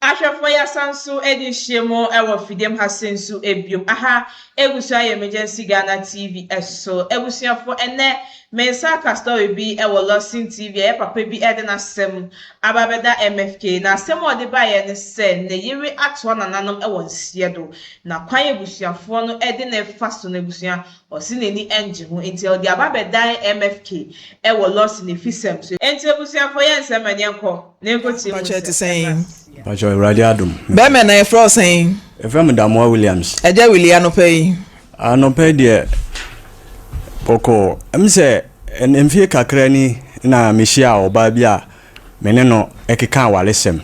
Ashafo ya sanso edi shemo ewo fidem hasensu ebiom aha egusia emergency Ghana TV eso egusiafo ene mensa ka story bi ewo Lawson TV e papa bi ede na sem ababeda MFK na sem ode ba ye ne se ne yiri atwa nananom ewo nsiedo na kwan egusiafo no ede na faso na egusia osi neni enje ho enti ode ababeda MFK ewo Lawson Afisem so enti egusiafo ye nsem enyenko na ekoti mu Pacho Radio Adum. Be me na efro sen. Efem Damoa Williams. Eja William no pay. Anope de poko. Emse emfie kakra ni na mehia oba bia mene no ekeka walesem.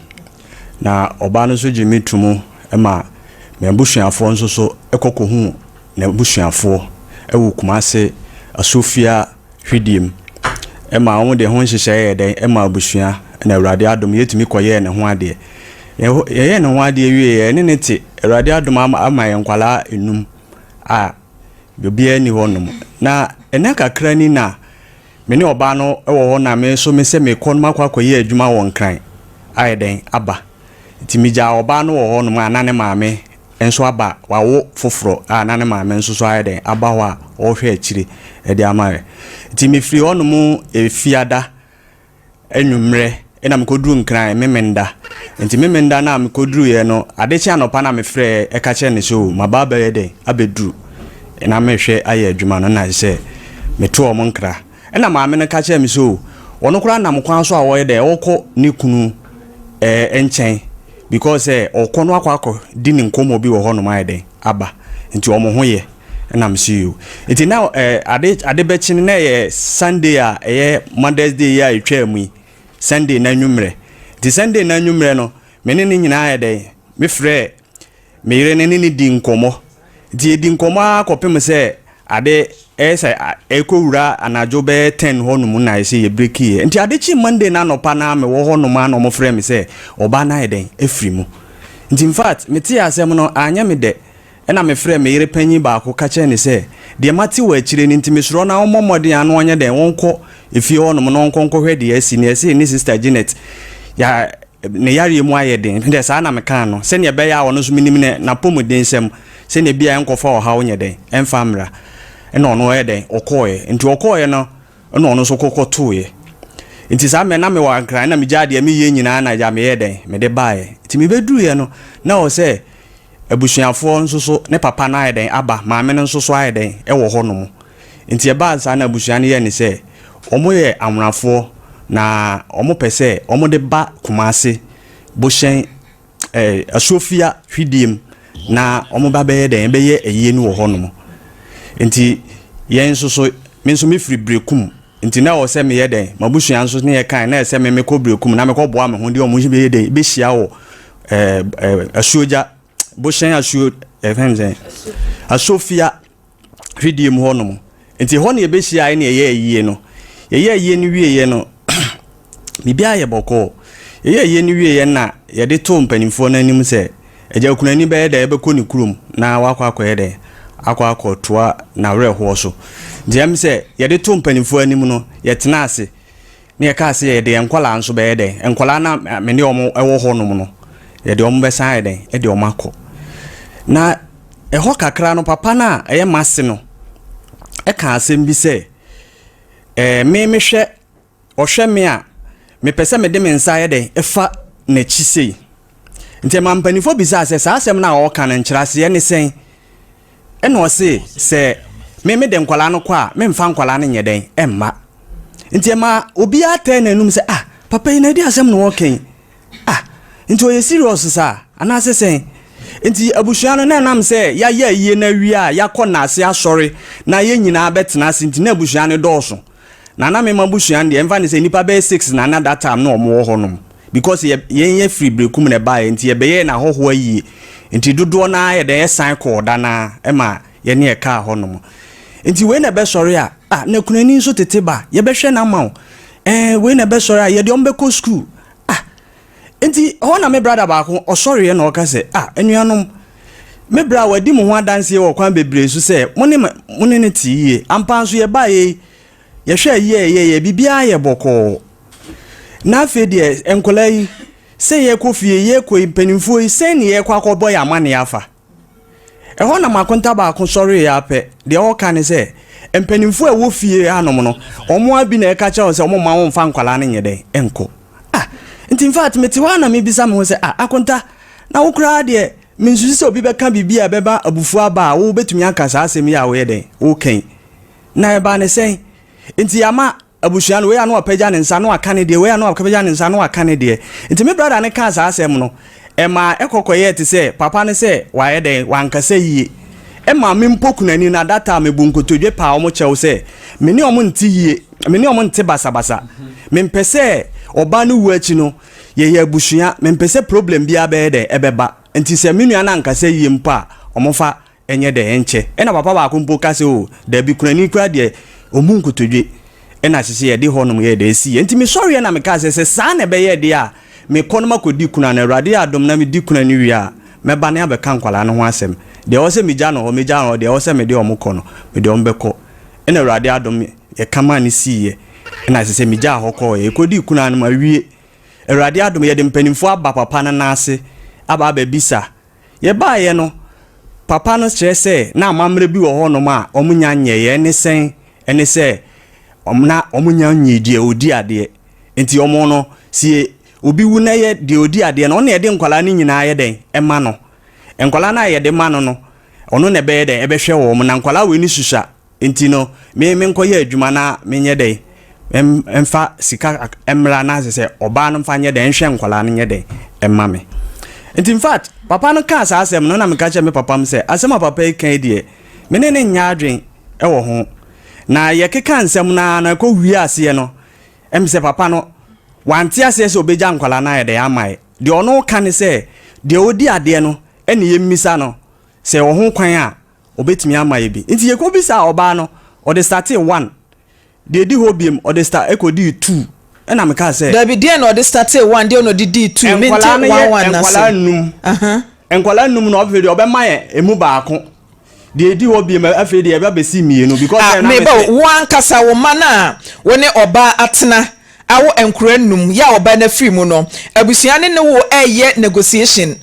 Na oba no so jimi tumu ema me busuafo nso so ekoko hu na busuafo ewu kumase asofia hwidiem. Ema won de ho nhyehyɛ den ema busua na Radio Adum yetumi koye ne ho ade. Ye no wade wie ne nete Radio Adum ama yenkwala enum a bibia ni honum na ene kakra ni na me ne oba no ewo ho na me so me se me kon makwakoye adwuma won kran ayeden aba timija oba no wo honum anane maame enso aba wawo foforo anane maame enso so ayeden aba ho a wo hwe akire e de amare timifri honum efiada enwumre ena mekoduru nkran memenda enti memenda na mekoduru ye no adechi anopa na mefrɛ eka che ne so mababa ye den abeduru ena mehwɛ aye adwuma no na se meto o nkra ena maame no ka che me so wono kura na mkwan so a wo ye de wokɔ ne kunu enchen because okono akwakɔ di ne nkomo bi wo hɔ no ma ye den aba enti o mo ho ye ena me see you enti now ade bechi ne ye Sunday a ye Mother's Day ya etwa mu Sunday na nwumre di Sunday na nwumre no mene ne nyina ayede me frɛ me yire ne ne di nkomo di nkomo akopem se ade esa ekowura anajo be 10 honum na ese ye break ye nti ade chi Monday na nopa na me wo honum na mo frɛ me se oba na ayede efri mu nti in fact me ti asem no anya me de na me frɛ me yire panyi ba ko ka che ne se de mati wa akire ni nti me suro na omomode anu onye den wonko efie honum no nkonko hwe de asi ne ese ni sister Janet ya ne yare mu ayeden de sa na me kan no se ne be ya wono so minim ne na pomuden sem se ne bia enkofa o ha onye den emfamra ena ono yeden okoye nti okoye no ena ono so kokoto ye nti sa me na me wa nkran na me jade me ye nyina na ja me yeden me de baaye nti me beduru ye no na o se abusuafo nso so ne papa na ayeden aba maame no nso so ayeden e wo ho no mu nti e ba sa na abusua ne ye ne se omo ye amrafo na omo pese omo de ba kumase boshen asofia hwidiem na omo ba be den be ye eyi ni wo honom nti yen so me nso me free brekum nti na wo se me ye den mabusua nso ne ye kan na se me ko brekum na me ko boa me ho de omo be ye den be hia wo asoja boshen aso efenze asofia hwidiem honom nti ho ne be hia ne ye eyi no ye ni wie no bibia ye boko ye ni wie na ye de to mpanimfo na anim se eja kunani be da ye be ko ni kurum na wakwa ye de akwa toa na reho so dem se ye de to mpanimfo anim no ye tena ase ne ye ka ase ye de enkwala nso be ye de enkwala na me ne omo ewo ho no no ye de omo be san ye de e de omo akọ na eho kakra no papa na eye mase no e ka asem bi se me hwe ohwe me a me pese me de me nsa ye de efa na chi sei nti mampanifo bisa se sa asem na o kan nkyerase ye ne sen e no se me de nkwala no kwa me mfa nkwala no nye den emma nti ma obi ata na num se papa ina di asem no oken nti o ye serious sa ana se sen nti abusua no na nam se ya ye na wi a ya kọ na ase asori na ye nyina betena ase nti na abusua no dọọso na me mabusua ndi emfa ne se nipa be 6 na na that time no omo ho no because ye free brekum ne bae nti ye be ye na hoho ayi nti dodo na ye de sign call da na ema ye ne ka ho no nti we na be sori a na kunani so tete ba ye be hwe na ma we na be sori a ye de ombe ko school nti ho na me brother ba ko o sori ye na o ka se anuanom me bra wadi mo ho adanse ye wo kwan bebre su se mo ne ti ye ampa so ye bae ye hwe ye bibia ye boko na fe de enkola yi say ye ko fie ye ko mpanimfo yi say ne ye kwa akọbọ ya amane afa ho na makonta ba ko sorry ya pe de o ka ne say mpanimfo e wo fie anom no omo abi na e ka cha say omo ma won fa nkwala ne nyede enko in fact meti wa na me bisa me ho say akonta na wo kura de mensusi say obi be ka bibia beba abufu aba wo betumi aka sa asem ya wo ye den wo kan na e ba ne say nti ama abusuan we anu apagya ne nsa no aka ne de we anu apagya ne nsa no aka ne de nti me brother ne ka sa asem no e ma ekokoye te say papa ne say wa ye den wanka say yie e ma me mpokunani na data me bunkotodwe pa omo chew say me ne omo nti yie me ne omo nti basabasa me mpese oba no wu achi no ye abusuan me mpese problem bia be de ebeba nti se me nua na nka say yie mpa omo fa enye de enche e na papa ba ko mpoka say o da bi kunani kura de omunkotodwe e na sisi ye de honum ye de si nti me sorry na me ka say sa na be ye de a me konoma kodi kuna na Awurade adom na me di kuna ni wi a me ba ne abeka nkwala no ho asem de wo se meja no de wo se me de omukọ no me de ombekọ e na Awurade adom ye kama ni si ye e na sisi meja hokọ ye kodi kuna no ma wi Awurade adom ye de mpanimfo aba papa na ase aba bisa ye ba ye no papa no kire se na amamre bi wo ho no ma omunya nye ye ne sen ene se omna omunya nye die odi ade enti omo no sie obi wu na ye de odi ade no na ye de nkwala ni nyina ye den ema no nkwala na ye de ma no ono na be de ebe hwe wo mo na nkwala we ni susha enti no me nkoye adwuma na menye den emfa sika emra na se oba no mfa nye den hwe nkwala no nye den ema me enti in fact papa no ka sa asem no na me ka che me papa me se asem papa e kan die me ne nya adwen e wo ho na ye keka nsem na ko wi ase no se papa no wanti ase se obeja nkwala na ye de amai de ono ka ne se de odi ade no ene ye mmisa no se wo ho kwan a obetimi amai bi nti ye ko bisa oba no o de start 1 de di hobiem o de start ekodi 2 ena me ka se da bi de no de start 1 de no de di 2 maintain 1 na nkwala num nkwala num no obedi obema ye emu baako de di hobiem afi de eba besi mienu because na me ba wan kasa wo mana woni oba atena awo enkura num ya oba na free mu no abusuan ne wo eye negotiation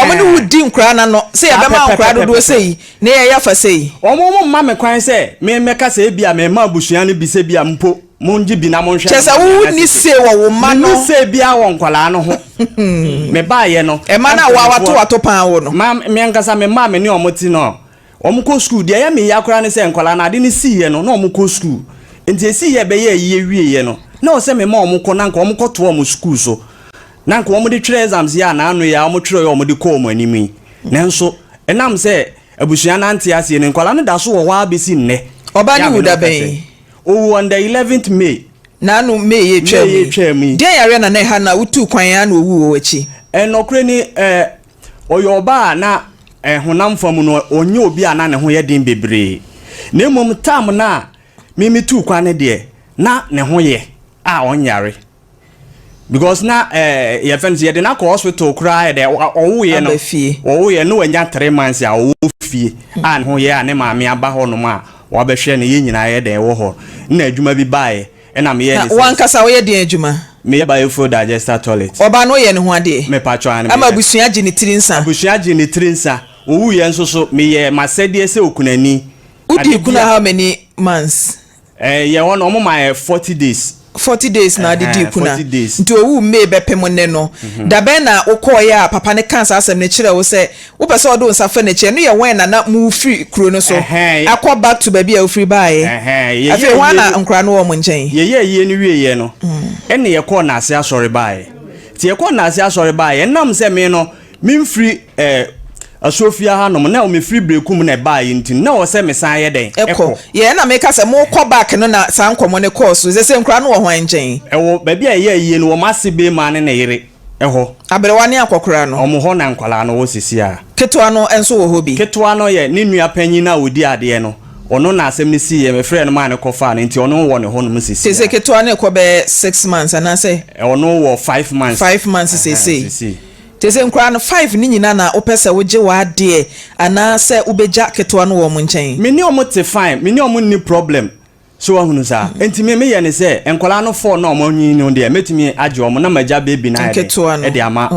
omo ne wo di nkura na no se ya be ma nkura dodo sei ne ya fa sei omo mma me kwan se me meka se bia me ma abusuan ne bi se bia mpo monji bi na monhwe chesa wo ni se wo ma no ni se bia wo nkwala no ho me ba ye no e ma na wa wato pan wo no ma me nkasa me ma me ne omo ti no omo ko school de ya me ya kura ne se nkwala na ade ne si ye no na omo ko school enti esi ye be ye ye wie ye no na o se me ma omukọ na nka omukọ to omu school so na nka omu de tire exams ya na anu ya omu tire omu de ko omu animi nanso enam se abusuan na ante ase ne nkwala ne da so wo wa besi nne oba ni wuda ben o on the 11th May na anu May ye twemi de yare na na ha na utu kwan ya na owu wo achi enokre ni oyoba na honam fam no onye obi ana ne ho ye din bebre na emom tam na mimi tu kwan ne de na ne ho ye onyare because na ye fence ye de na ko hospital cry de owo ye no owo ye no wanya 3 months a owo fie an ho ye ane maame aba ho no ma wa be hwe ne ye nyina ye de wo ho na adwuma bi bae na me ye ne wan kasa wo ye de adwuma me ye bae food digester toilet oba no ye ne ho ade me patcho an ama busua gi ne tirinsa busua gi ne tirinsa owu ye nso so me ye masede se okunani udi kuna how many months ye won no mo ma 40 days 40 days na didi kuna nti owu me bepem ne no da ben na ukoya papa ne cancer asem ne kire wo se wo pese odo nsa fa ne kire no ye wen na mu free kuro no so akọ back to baby a free buy afi wana nkra no wo mo nchen ye ni wiye no ene ye kọ na ase asori buy ti ye kọ na ase asori buy nam se me no min free asofia ha no na o me free breakum na buy nti na o se me san ye den eko ye na me ka se mo kọ back no na san komo ne course se nkra no wo hwan nchen ewo baby a ye no wo masebe ma ne na yire eho aberewa ne akokora no omo ho na nkwala no wo sisi a ketwa no enso wo hobi ketwa no ye ne nua panyin na odi ade no ono na asem ne si ye me frɛ no ma ne kofa ne nti ono wo ne ho no sisi se ketwa ne ko be 6 months ana se ono wo 5 months 5 months se tese nkra no 5 ni nyina na opese woje wa de ana se ubeja ketwa no wo mo nchen me ni omo te fine me ni omo ni problem so ahunu sa enti me ye ne se enkola no for na omonyi no de metumi age omo na maja baby na e de ama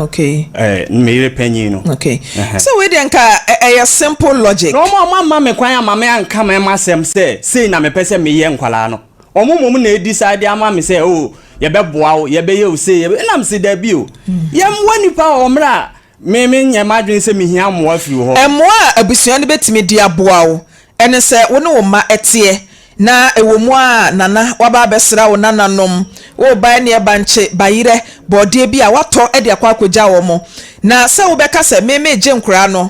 me yire panyin no okay so we dey nka a simple logic no mama me kwan ama me anka me masem say na me pese me ye enkola no omomom na decide ama me say oh ye be boa wo ye be ye o say ye na me say da bi o ye mwa nipa omra me nye madwen say me hia moa firi ho emoa abusuan de betimi dia boa wo ene say wo ne wo ma etie na ewomu a nana waba besra wo nananom wo ba ne banche bayire bode bi a wato e de akwa akogya wo mo na se wo beka se me je nkura no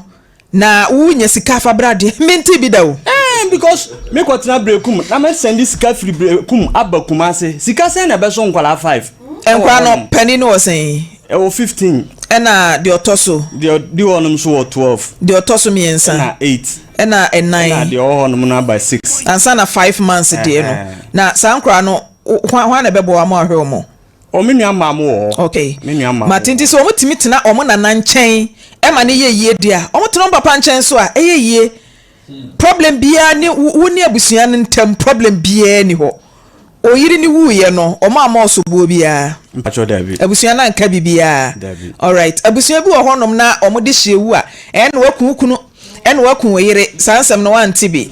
na wo nya sika fa brade menti bi da wo because me kwatena brekum na me send sika free brekum abakum ase sika sen na be so nkwala 5 enkwa no penny no sen e wo 15 ena de otoso de wonum so 12 de otoso miensa na 8 ena 9 na de wonum na by 6 ansa na 5 months de no na sankra no hwan na bebo am ahwe mo o me nua ma mo okay me nua ma matinti so omutimi tena omo nana nchen e ma ne ye dia omo tena papa nchen so a ye problem bia ni woni abusuan ntem problem bia ni ho oyiri ni wuye no omo amoso bo bia mpacho David abusuan na nka bibia all right abusuan bi wo honom na omo de hyewu a en wakunu en wakun oyire sansem no wanti bi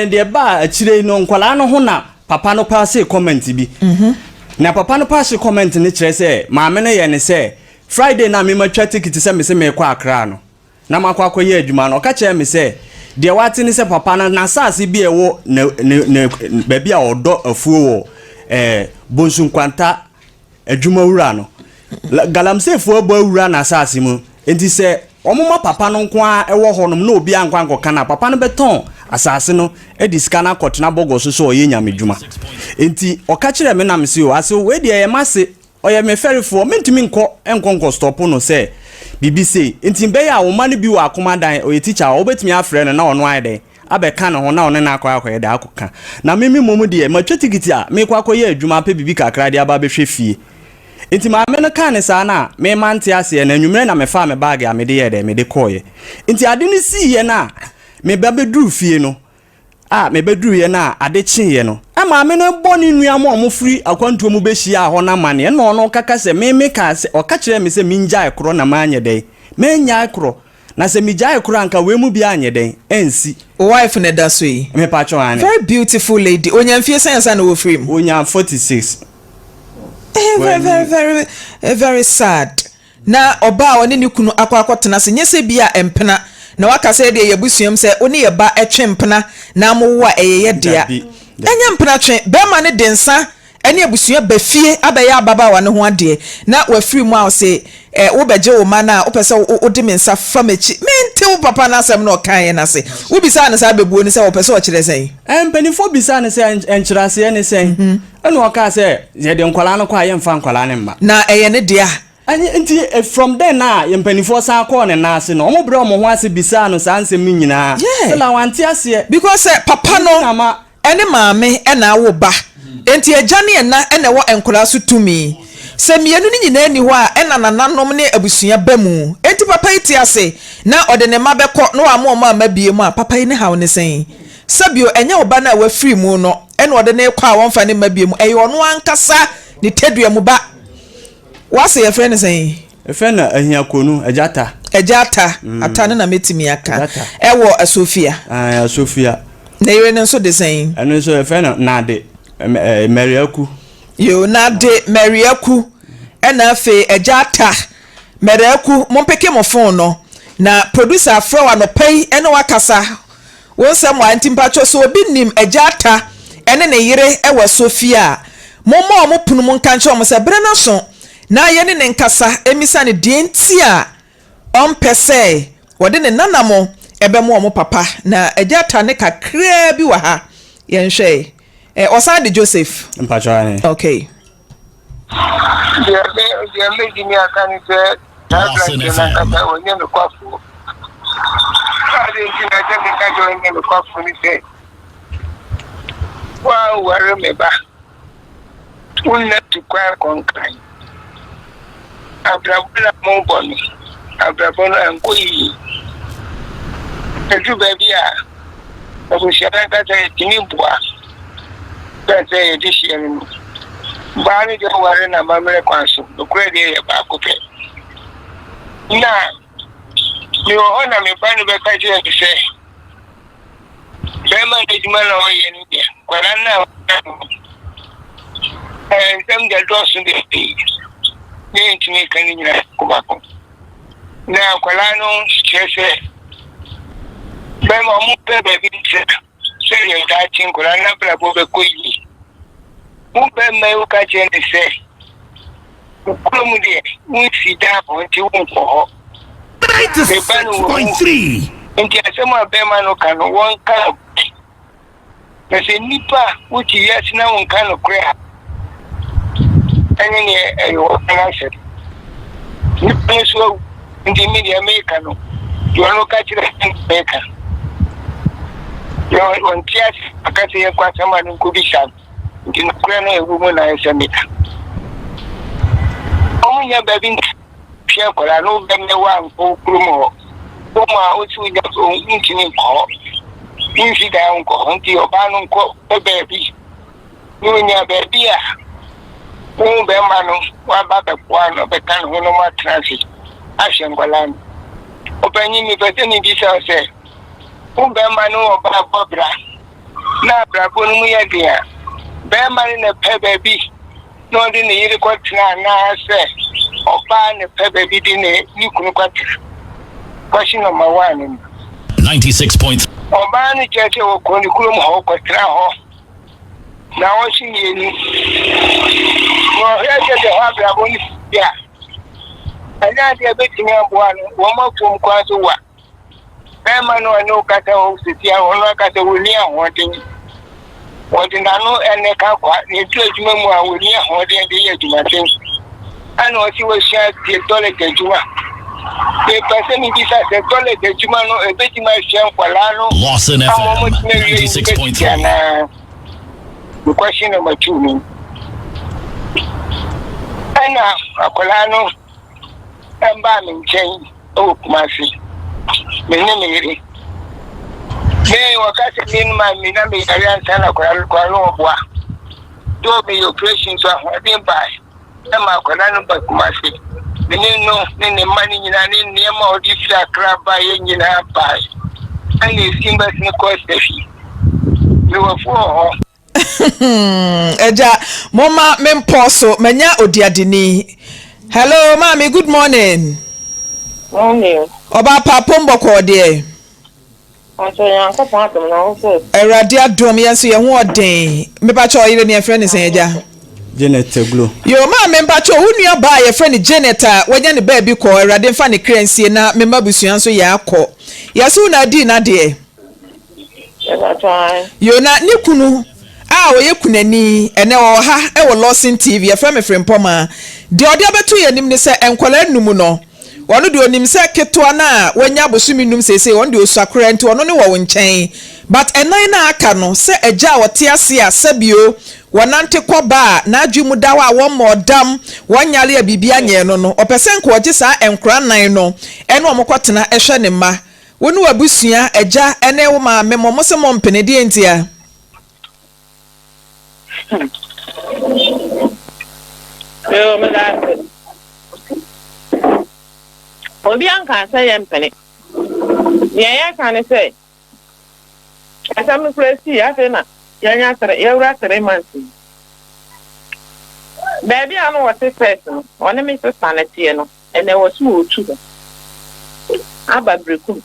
de ba akire no nkwala no ho na papa no pass comment bi na papa no pass comment ni kire se maame no ye ne se Friday na me matwa ticket se me se me kwa Accra no na makwa akoye adwuma no ka kire me se de wati ni se papa na sase bi ewo ne ba bia odo afuo wo bonsun kwanta adwuma wura no galamsefo abo wura na sase mu enti se omuma papa no nko a ewo honom na obi ankwa nkoka na papa no beton asase no ediska na kotena bogo so oye nyamedwuma enti oka kire me na me se o ase we de mase oye me ferifo mentimi nko stop no se BBC enti be ya wo mane bi wa akomadan oye teacher obetimi afre no na ono ayde abeka no ho na ono na akwa de akoka na mimi momu de matwa tikiti a me kwa akoye adwuma pa bibi kakra de aba behwe fie enti ma me no kan ne sa na me mante ase na nwumre na me fa me bag a me de ye de me de koye enti ade ni si ye na me ba beduru fie no me beduru ye na ade kyen ye no ama me no boni nua mo omfri akwantuo mu behia ho na mane na ono kaka se me ka se o ka kire me se minja ekro na manye den menya ekro na se mija ekro anka we mu bia anye den ensi wife ne da so yi me pa cho ane very beautiful lady onyamfie sense na wo frame onya 46 very sad na oba oni ni kunu akwakotena se nyese bia empena na waka se de yebusuam se oni ye ba etwempena na mowa eyeye dia enya mpena twen be ma ne densa ene abusua bafie abaya ababa wa ne ho ade na wafiri mu a se wo beje wo ma na wo pese wo de mensa famachi mente wo papa na asem na okan na se wo bisa na sa bebuo ni se wo pese wo kire sen penifo bisa na se enkyerase ne sen ene oka se ye de nkwala no kwa ye mfa nkwala ne mma na eye ne dia nti from there na ye mpanifo san call ne na ase no omo bre omo ho ase bisa no san sem nyina se la wanti ase because papa no ene maame ena wo ba enti agane ena ene wo enkola so tumi se mienu ni nyina ni ho a ena nananom ne abusua bamu enti papa iti ase na ode ne mabekọ no amo mabie mu a papa yi ne hawo ne sen sabio enya wo ba na wa free mu no ene ode ne kwa wonfa ne mabie mu eyo no ankasa ni tedua mu ba wase ye friend sen friend ahia konu ejata ata ne na metimi aka ewo Sofia Sofia na yere ne so de sen eno so friend na de Mariaku yo na de Mariaku ena fe ejata Mariaku mompeke mo phone no na producer afro wa no pay ena wakasa won sam wa ntimpacho so obi nim ejata ene ne yere ewa Sofia momo mo punu mo nkanche mo se bre na so na ye ne nkasa emisa ne de ntia on pese wode ne nanamo ebe mo papa na ejata ne kakra bi wa ha ye nhwe Osade Joseph mpachane okay the lady me akani say Lawson FM onye me kwafu ade nti na je me ka jo onye me kwafu ni say wa ware me ba unna tu kwa konkran abrabula mo boni abrabona anko yi eju baby a obushara ka je tini bua That's a edition. Barney, you were in a memory council, the credit about cooking. Now, you honor me, Barney, because you have to say, Berman is man or India. Well, I know. And some get lost in the pig. They ain't to make any tobacco. Now, Colano, Chese, Berman, baby, say you're touching Colana, Bravo, Queen. Who Ben may catch any say? Come there, we see that until 96.3. Into some of them, I can one kind. There's a nipper which yes now one kind of crap. And then I said, you so in the media maker, you are not catching a maker. You are on tears, I can't say quite someone who could be shot. In the crown a woman I said, oh, yeah, baby, Piaco, I know them the one who grew Oma otu ya so ntini ko infi da nko nti oba no nko baby nunya baby a mo be ma no wa ba be kwa no be kan ho no ma transit ahye ngwalan obanyi mi pese ni bi se mo be ma no oba bobra na bra bo no mu ya dia be ma ni na pe baby no di ni yiri ko tna na se oba ne pe baby di ne ni kunu kwatira. Question number 1. 96.3. Obani church o konikulum ho kwatra ho. Na wo shi yeni. Wo ya je ha bra boni ya. Ana de betimi aboa no, wo ma fom kwa so wa. E ma no no kata o siti a wo no kata wo ni ahode. Wo de na no ene ka kwa ni tu adwuma mu a wo ni ahode de ye adwuma ten. Ana o si wo sha de dole de adwuma. The person in this toilet, the Jumano, a bit my sham Palano, Lawson FM 96.3. The question number 2. Anna, a Polano, and Barnum chain, oh, Mercy. Many. May or cut in my Minami Arian Sana Qualo. Do me your questions are being by. Am I Colano but Mercy? No, money in an name of this crab by any pie. And you seem as no cost the fee. You were for Eja, Mama Memposo, Manya Odiadini. Hello, Mommy, good morning. Morning. Oba Papombo Cordier. I say, Uncle Patum, also. A radia drum, yes, you want day. Me pacho, you and your friend is Eja. Janet Glue. Yo ma member cho who near buy a friend Janet when the baby call radin fan currency na member busuan so ya ko. Yasu na di na de. Yo na ni kunu a o ye kunani ene o ha e wo Lawson TV e fra me frem poma. De ode abeto ye nim ne se enkwala numu no. Wono de onim se keto na wanya bosumi num sese won de osakora nti wono ne wo nchen. But enan na aka no se eja wote ase a sabio wonante koba na adwumu dawa a won modam wonyale a bibia nye no no opesen ko oje sa enkra nan no ene omokotena ehwe ne ma wonu abusua eja ene wo ma memmo se mo mpene die ntia Yo me da. Obi anka say yempene. Ya kan say. Asam presi afena. Yanya tere yewra 3 months. Baby I know what is person. One me so sanity no. And there was more too. Aba breku.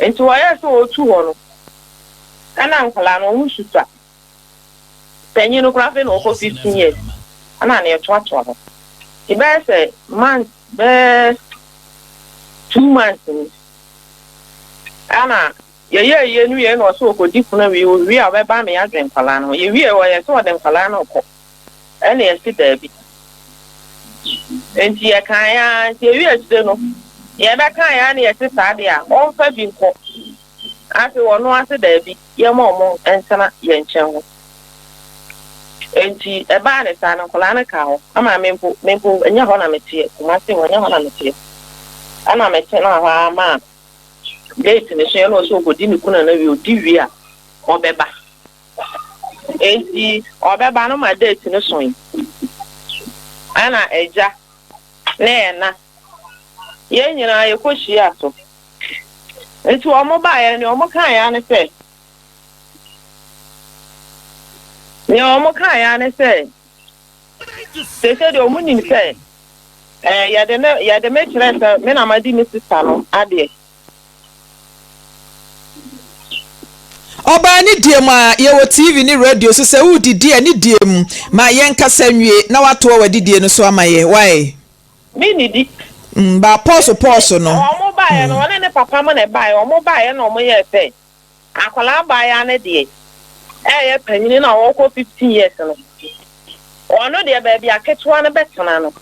Enti waya so otu ho no. Ana nkala no hu shuta. Penyi no krafe no ko 15 years. Ana na etwa ho. Ibe say month be 2 months. Ana ye nu ye no so ko difuna we abeba me adwen kwala no ye wie wo ye so dem kwala no ko ene ye si da bi enti ye kan ya ye wie ade no ye be kan ya na ye si sa de a on fa bi nko ase wo no ase da bi ye mo ensana ye nchen ho enti e ba ne sa no kwala na ka ho ama mempo enya ho na metie kuma se wo enya ho na metie ana metie na ha ma date ne so no so go di ni kuna na wi odi wi a obeba enti obeba no ma date no so yi ana eja na ye nyina ye kohia so enti omo ba ye ne omo kan ya ne se ne omo kan ya ne se se de omo nim se ya de me kire se me na ma di mi sister no ade Oba ni diem a ye wo TV ni radio so se wo didi ani diem ma ye nkasa nwie na wato wa didi no so amaye why me ni di ba pause no omo ba ye no one ne papa mo na ba ye omo ba ye no omo ye fe akola ba ya ne de ye panyin na wo ko 15 years no ono de ba bia ketwa na betena no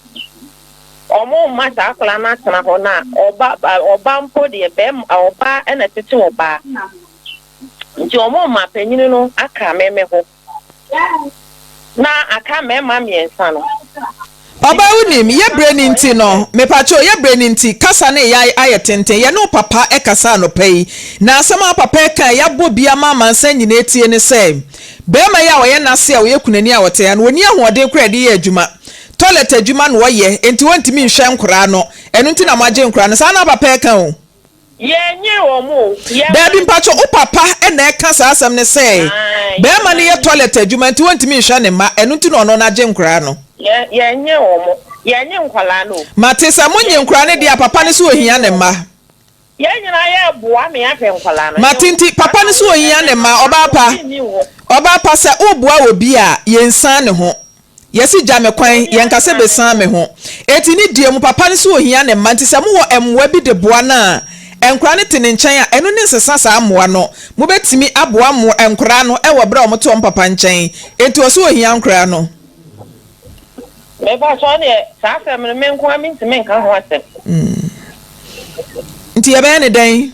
omo ma ta akola na tena ho na oba mpo de be oba na tete oba nti omo ma panyin no aka meme ho na aka mema miensa no Oba unim ye brain nti no me pacho ye brain nti kasa na ya ayetenten ye no papa e kasa no pay na asema papa ka ya bobia mama nsan nyina etie ne se be ma ya wo ye nase a wo ye kunani a wote ya no oni ahoden kura de ye adwuma toilet adwuma no wo ye enti wontimi nhwe nkora no eno nti na maje nkora no sa na papa ka o ye nye omo ye Baby mpacho o papa e na e kasa asem ne se be ma ne ye toilet adwuma enti wontimi nhwe ne ma eno nti no no na je nkora no ye nye omo ye nye nkwala no matesa munye nkora ne dia papa ne so ohia ne ma ye nyina ye boa me afa nkwala no matinti papa ne so ohia ne ma oba pa se oboa obi a ye nsan ne ho yesi jame kwan ye nkase besan me ho eti ni die mu papa ne so ohia ne ma ntisa mu wo emwa bi de boa na enkora ne tene nkyɛn a eno ne nsesa saa moa no mu betimi aboa mo enkora no e wo bra o moto papa nkyɛn enti o so ohia nkora no me ba so ne sa fa me nko ami ntime nka ho asem nti ye be ne den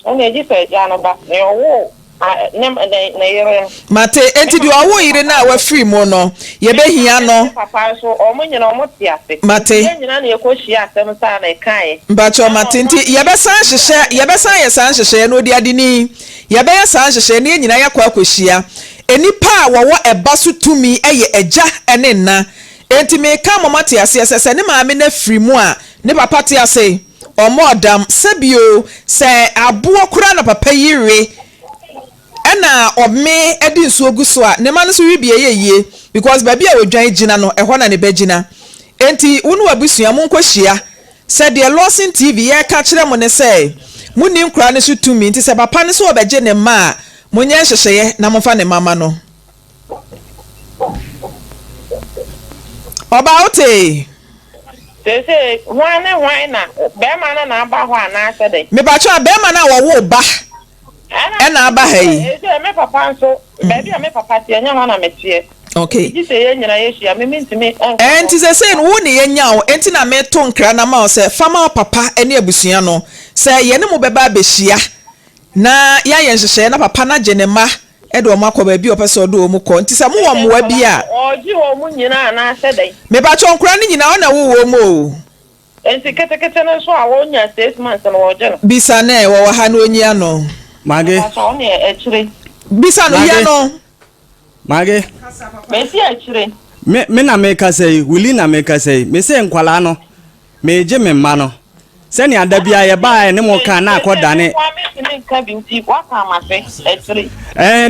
o ne ji fe ja no ba ne owo na yere mate enti di owo yire na wa free mo no ye be hia no papa so o mo nyina o mo ti ase mate ye nyina na ye ko hia asem sa na kai mbacho mate nti ye be san ye san hyehye no di adini ye be san hyehye ne nyina ya kwa akohia enipa a wo eba so tumi eye eja ene na enti me ka mama te ase sese ne maame na free mu a ne papa te ase omodam sebio se abo kura na papa yire ena ome edi nsuo gu so a ne ma no so wibie yeye because baby a odwan gina no ehọ na ne bagina enti wonu abusua mu nkohia se de Lawson TV ye ka kire mo ne se muni nkura ne so tumi enti se papa ne so obeje ne ma munye hyehyeye na mofa ne mama no about it. Say, why na? Bema na aba ho ana sede. Me ba cho bema na wo ba. E na aba hai. Me papa so, baby me papa tie nya ho na metie. Okay. Ji say nyina ye hia me ntimi. Enti say wo ne ye nya wo, enti na me to nkra na ma wo say fama papa ene abusua no. Say ye ne mo beba abehia. Na ya ye nhyehyɛ na papa na genema e do makọ ba bi opese odo mu kọ nti se mo wo moa bi a oji wo mu nyina na sedai me ba chonkura ni nyina ona wo mu o enti kete no so a wo nya 6 months no wo je no bisa na e wo ha no onyi ano mage so ne echire bisa no ya no mage me si echire me na me ka sei wili na me ka sei me se nkwala no me je me mma no se ni adabia ye ba ne mo kan na akodane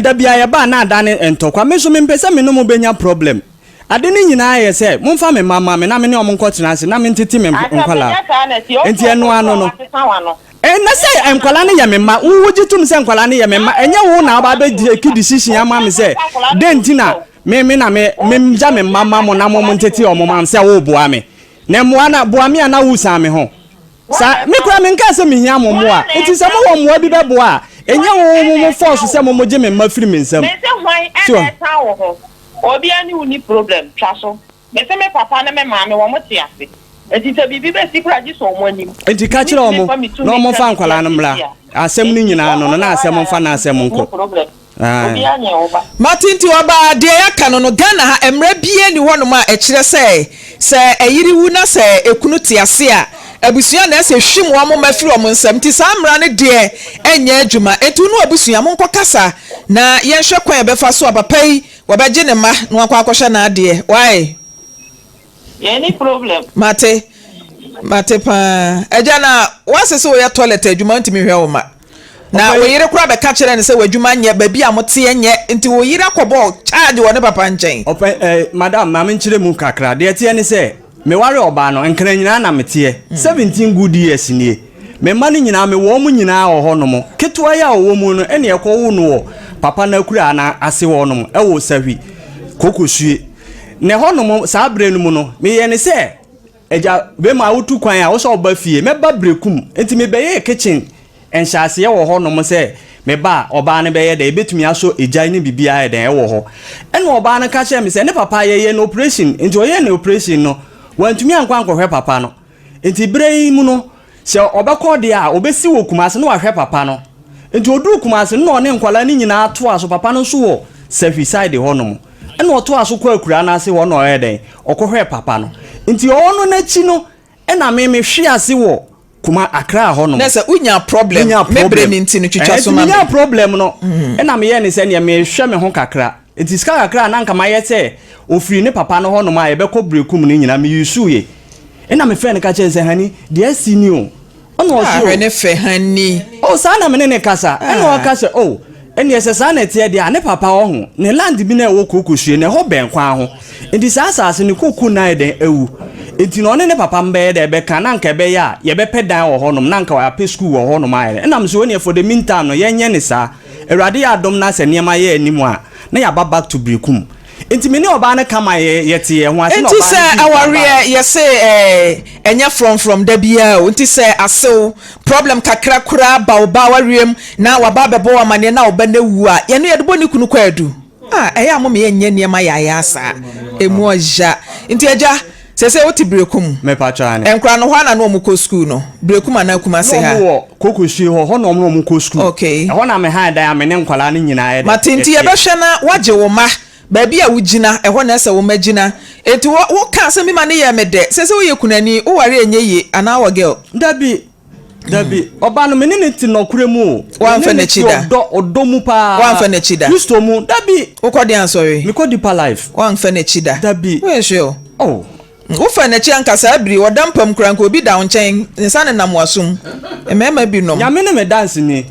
dabia ye ba na adane entokwa me so me mpese me no mo benya problem ade ni nyina ye se momfa me mama me na me ne o mo nkotena ase na me ntiti me nkwala enti eno ano no na se nkwala ne ye me ma wo gitum se nkwala ne ye me ma enye wo na ba be ki decision ama me se dentina me na me ja me mama mo na mo ntiti o mo mam se wo boa me na mo ana boa me ana wusa me ho sa me kura me nka se me hia mo a enti se mo wo mo bi bebo a enye wo mo force se mo je me ma firi me nsam me se hwan e ta wo ho obi ani uni problem twaso me se me papa na me maame wo mo te ase enti se bibi be sikura ji so mo anim enti ka kire o mo na mo fa nkwala no mra asem ni nyina no na asem fa na asem nko obi anya oba matinti oba de yaka no Ghana ha emra bie ni hono ma e kire se eyiri wu na se ekunu te ase a abusua na ese hwim wo mo mafiri wo nsam ti samra ne de enya adwuma etu no abusua mo nkokasa na yenhwe kwan befa so apapai wabeje ne ma no akwa akosha na ade why any problem mate pa eja na wase so ya toilet adwuma ntimi hwe wo ma na oyire kura be ka kire ne se wadwuma nya ba bi amote enye nti oyire akobọ charge wo ne papa nchen madam ma menchire mu kakra de tie ne se me ware oba no enkra nyina na mete 17 good years nie me ma no nyina me wo mu nyina ho no mo ketua ya wo mu no ene ekọ wo no papa na kura na ase wo no e wo sahwi kokosue ne ho no mo sa bre no mu no me ye ne se eja be ma wotu kwan a wo so oba fie me ba brekum enti me be ye kitchen enhyase ye wo ho no mo se me ba oba ne be ye da ebetumi aso ejai ne bibia ye da e wo ho ene oba ne ka che me se ne papa ye no operation enti o ye no operation no wantumi ankwa hwe papa no enti brei mu no se obekọ de a obesi wo kumase no hwe papa no enti odu kumase no ne nkwala ni nyina ato aso papa no so wo suicide ho no mo ene oto aso kwa akura na ase wo no ye den okọhwe papa no enti ono na chi no ena me hwe ase wo kuma akra ho no na se unya problem mebre ni nti no twitwa so ma unya problem no ena me ye ne se ne me hwe me ho kakra enti ska kakra na nka ma ye se ofiri ne papa no ho no ma ye bekọ brekum ni nyina me yusu ye ena me fe ne ka che se hani de asini o ono o so ne fe hani o sa na me ne kasa ena o kasa o eni ese sa na tie de ne papa ho ho ne land bi na e wo kokosue ne ho ben kwa ho enti sa asase ne koku na eden ewu enti no ne papa mbe de be kan na nka be ya ye be pedan wo ho no na nka wa pe school wo ho no ma ye ena me so ne for the meantime no ye nye ne sa erade ya dom na se ne ma ye animu a na ya back to brekum enti me ne oba na kama ye tie ho ase no oba enti se aware ye say enya from da bia enti se asew problem kakra kura ba wariem na waba bebo amane na oba na wu a ye no ye de boni kunu kwadu eya mo me ye nye niema ya asa emu oja enti aja sese oti brekum me pacha ne enkra no hwa na no mu ko school no brekum ana kuma se ha no kokoshi ho no mu ko school okay ho na me ha da me ne nkwala ne nyina ye matinti ye be hwe na waje wo ma baby a wugina ehọ na ese wo magina eti wo ka se mi ma ne ye mede sese wo ye kunani wo ware enye ye ana wo girl dabi oba no menene ti no kuremu wan fa na chida odo mu pa wan fa na chida kristo mu dabi wo ko dey sorry me ko deeper life wan fa na chida dabi we sure oh wo fa na chi ankasa abiri wodampam kranko obi da nchen nsa ne nam wasum emema bi nom ya me ne me dance ni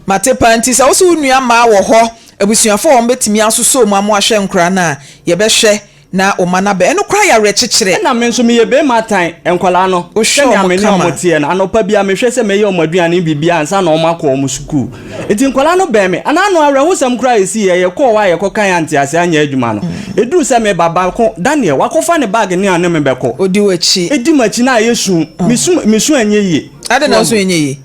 mate panti sa wo so nua ma wo ho abusuafo won betimi asoso mu amahwe nkra na ye behwe na o mana be eno kra ya rechechire na me nso me ye be matan enkwala no hwe me ne omotie na anopa bia me hwe se me ye omaduane bibia ansa na omakọ omu school eti nkwala no be me ana no awrehusam kra esi ye kọ wa ye kọ kan anti ase anya adwuma no eduru se me baba ko Daniel wakofa ne bag ne ane me be ko odi wachi edi machi na yesu misu anye ye ade na so anye ye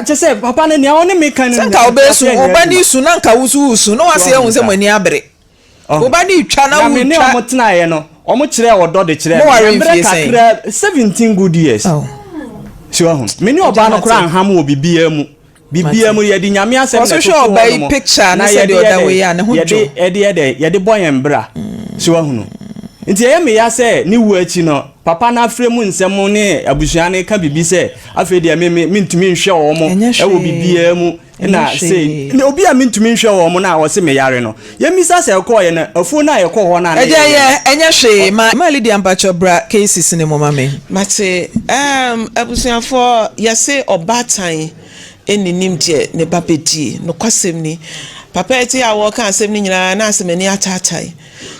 chese papa ne nia one me kan nka obesu obani su na nka wusu no wase ehun se mani abere obani twa na wu me omo tena ye no omo kire odo de kire me kakra 17 good years so ahun me ni oba no kra anham wo bibia mu ye di nyame asem so sure obai picture na se de oda we ya ne ho jo ye de boy embra so ahun nti ye me ya se ni wu achi no papa na afremu nsem ne abusuane ka bibi se afi de me ntumi nhwe wo mo e wo bibia mu na say ne obi a mentumi nhwe wo mo na wo se me yare no ye misa se ko ye na afu na ye ko ho na eje ye enye hwe ma Lydia Mpacho bra cases ne mo mame mate abusuafo ye se obatan eninim de ne babedi no kwasem ni papa eti a wo kan asem ni nyina na asem ni atatai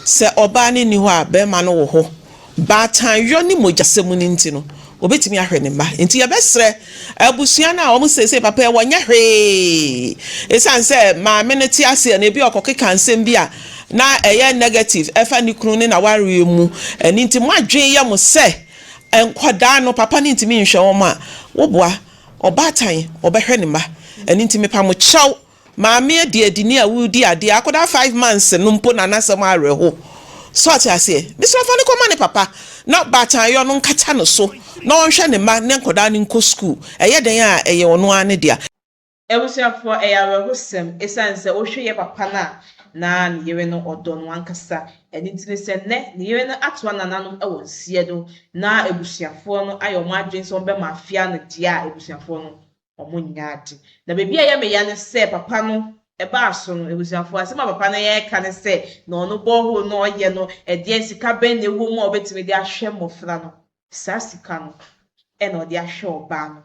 se oba ni ho a be ma no wo ho batan yo ni mojasem ni nti no obetimi ahwe ne ma nti ye besre abusua na o mu sese papa e wonya hwe esan se ma meneti ase na bi okokeka ansem bi a na eye negative efa ni kunu ni na ware mu eni nti mo adwen ye mo se enkwada no papa ni ntimi nhwe wo ma wo boa obatan obehwe ne ma eni nti mepa mo chaw ma me de adini a wudi ade akoda 5 months no mpo na nasem areho so ati ase misrafa ni koma ne papa na batan yo no nkata no so na onhwe ne ma ne nkoda ni nko school eye den a eye ono ane dia ebusuafo eyawe hosem esanse ohwe ye papa na yewe no odo no ankasa ɛne ntine sɛ nɛ ne yere no atoa nananom ɛwɔ nsie do na ebusuafoɔ no ayɛ ɔmo adwene sɛ ɔbɛma afia no deɛ a ebusuafoɔ no ɔmo nyaade na beebi a yɛ meya ne sɛ papa no ɛbaa so no ebusuafoɔ asɛm a papa no yɛka ne sɛ na ɔno bɔɔhol na ɔyɛ no ɛdeɛ sika bɛn na ɛwɔ mu a ɔbɛtumi de ahwɛ mmɔfra no saa sika no ɛna ɔde ahwɛ ɔbaa no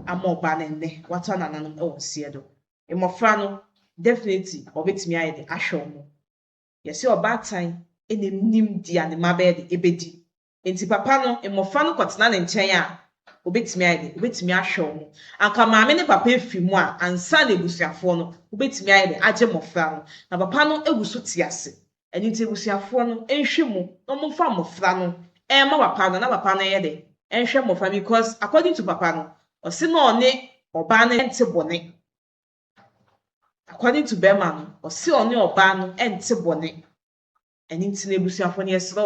ama ɔbaa no nnɛ watoa nananom ɛwɔ nsie do mmɔfra no definitely ɔbɛtumi ayɛ de ahwɛ ɔmo yɛsɛ ɔbaatan ɛna nim di a ne mma bɛyɛ de ebedi nti papa no mmɔfra no kɔtena ne nkyɛn a obetumi ayɛ de obetumi ahwɛ ɔmo anka maame ne papa efi mu a ansa na ebusuafoɔ no obetumi ayɛ de agye mmɔfra no na papa no egu so te ase ɛne nti ebusuafoɔ no nhwɛ mu na ɔmo mfa mmɔfra no ɛma papa no na papa no yɛ de nhwɛ mmɔfra because according to papa no ɔsi na ɔne ɔbaa no ɛnte bɔne according to bɛrima no ɔsi ɔne ɔbaa no ɛnte bɔne ɛne nti na ebusuafoɔ no yɛsrɛ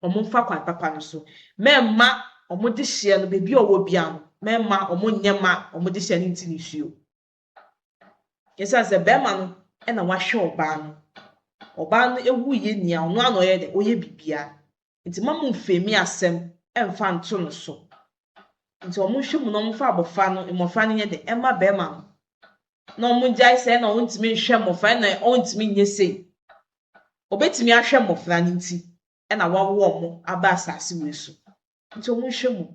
ɔmo mfa kwan papa no so mɛmma ɔmo de hyɛ no beebi a ɔwɔ bia no mɛmma ɔmo nyɛma ɔmo de hyɛ no nti ne suo yɛsɛ sɛ bɛrima no ɛna wahwɛ ɔbaa no ewu yɛ nia ɔno ano ɔyɛ de ɔyɛ bibia nti mamu mfemi asɛm ɛmfa nto no so nti ɔmo hwɛ mu na ɔmo fa abɔfra no mmɔfra no yɛ de ɛma bɛrima no na ɔmo gyae sɛ na ɔntumi nhwɛ mmɔfra na ɔntumi nyɛ sei obetumi ahwɛ mmɔfra no nti ɛna wawo ɔmo aba asase wɔ so nti ɔmo hwɛ mu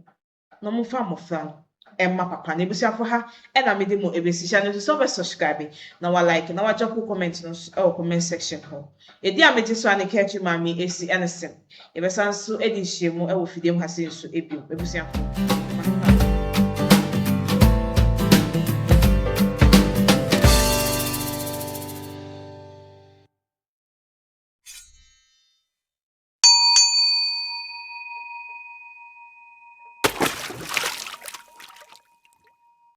na ɔmo fa mmɔfra no ɛma papa na ebusuafo ha ɛna mede mo ebesihyɛ no so subscribe na wa like na wa drop comment no ɛwɔ comment section hɔ edi a mede so ane kɛkye maame esi ɛne sɛm ebesan so edi hyɛ mu ɛwɔ fidiem ha se nso ebio ebusuafo